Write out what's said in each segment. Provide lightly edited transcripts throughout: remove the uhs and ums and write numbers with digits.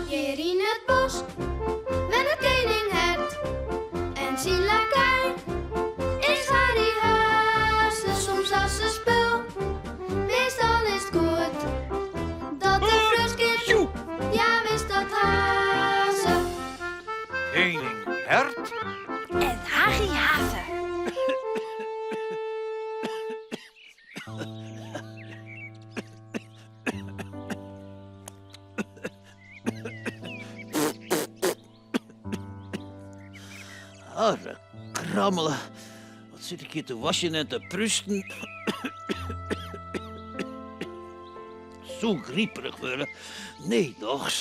Hier in het bos, met het koninghert en zijn lakai, is Harry hazen soms als een spul. Meestal is het goed, dat de fruskind, ja wist dat hazen. Koning Hert? En Harry Haven. Arre krammelen. Wat zit ik hier te wassen en te prusten? Zo grieperig worden. Nee, toch?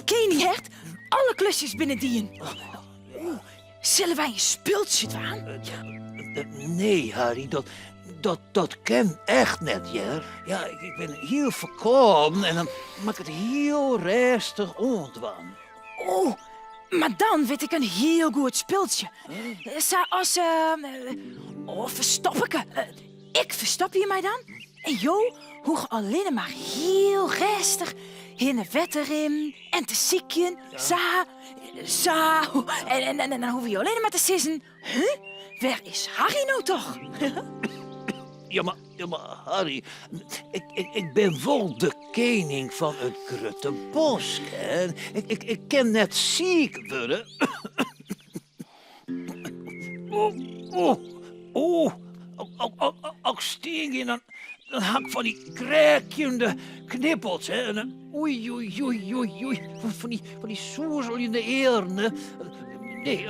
Koninghert, alle klusjes binnen dien. Zullen wij een speeltje doen? Nee, Harry, dat ken echt net, Jer. Ja, ik ben heel verkouden en dan maak ik het heel rustig ontwaan. Oh, maar dan weet ik een heel goed speeltje. Zoals, verstoppen. Ik verstop je mij dan. En Jo hoeg alleen maar heel rustig in de wetterin en te ziekjen. Zo. En dan hoef je alleen maar te sissen. Huh? Waar is Harry nou toch? Ja, maar Harry, ik ben wel de koning van het Grote Bos. Hè? Ik kan net ziek worden. Ook sting in, dan hak ik van die krekjende knippels. Hè? En dan, oei. Van die soezeljende eeren. Nee,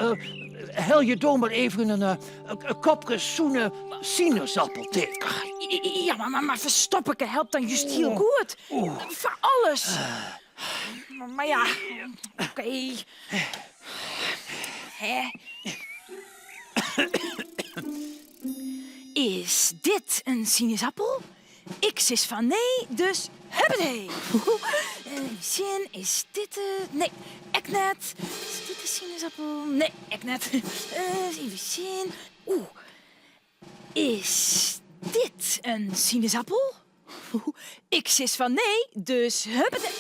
hel je door maar even een kopje zoene sinaasappelthee. Ja, maar verstoppen helpt dan juist heel goed. Voor alles. Maar ja, oké. Hè? Is dit een sinaasappel? Ik sis van nee, dus huppatee. Zin, is dit nee, ik net. Is dit een sinaasappel? Nee, ik net. Even zien. Is dit een sinaasappel? Ik sis van nee, dus huppatee.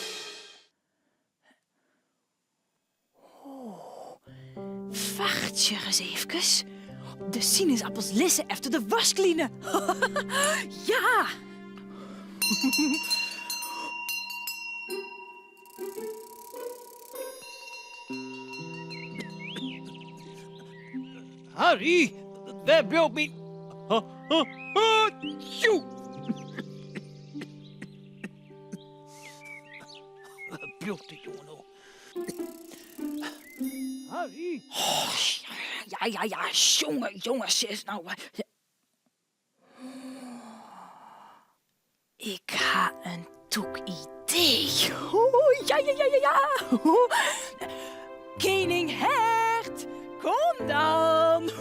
Wacht je eens even. De sinaasappels lissen efter de waskline. Ja! Harry, waar blijft mijn... Tjoe! Waar blijft die jongen nou? Harry? Ja, jongen, sis, nou... Ik ga een toek idee. Ja. Koning Hert, kom dan.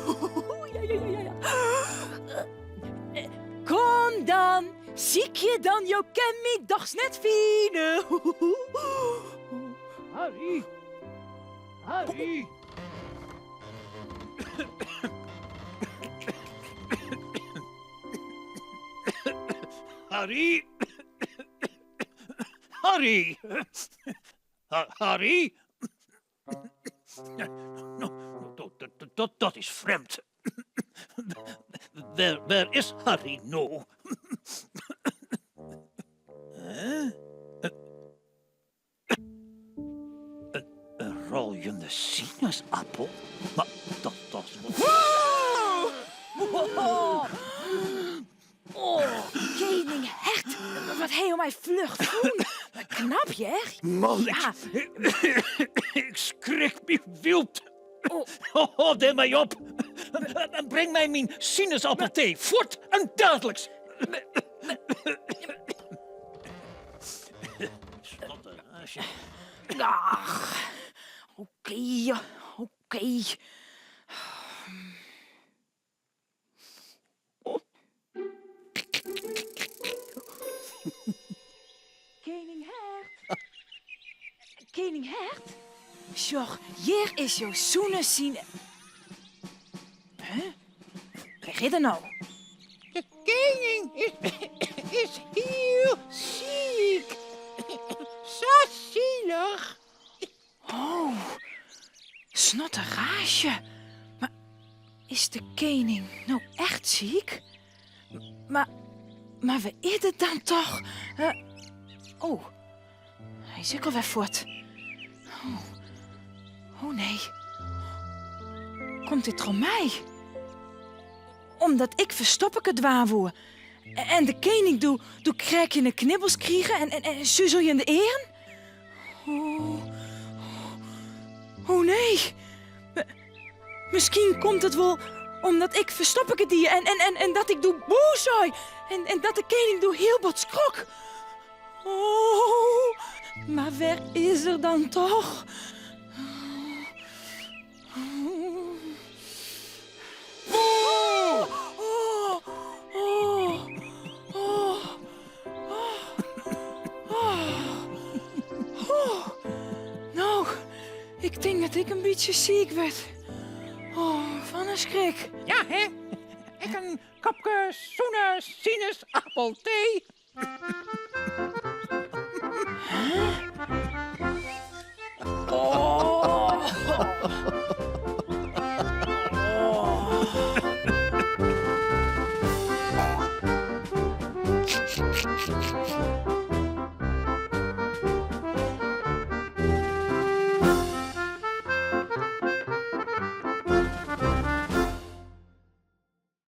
Ja. Kom dan, ziek je dan, jou ken me dags net fine. Harry? Harry? Dat is vreemd. Waar is Harry nou? Een rollende sinaasappel? Maar dat is wel... Koning Hert, wat heel mij vlug voel. Wat knap je, echt? Man, Ja. ik schrik me wild. Oh, deel mij op. En breng mij mijn sinaasappelthee. Voort en dadelijks. Ach, oké. Koning Hert? Sjoch, hier is jouw zoenesine. Huh? Waar is er nou? De koning is heel Maar wie is het dan toch? Oh, hij is ook alweer voort. Oh nee. Komt dit door mij? Omdat ik verstoppen dwaar word. En de koning doe krijg je de knibbels krijgen en suzel je in de eeren? Oh nee. Misschien komt het wel omdat ik verstoppen die en dat ik doe boezoi. En dat de koning doe heel bot skrok. Oh, maar waar is er dan toch? Nou, ik denk dat ik een beetje ziek werd. Oh, van een schrik. Ja, hè? Ik een kopje zoene sinaasappelthee.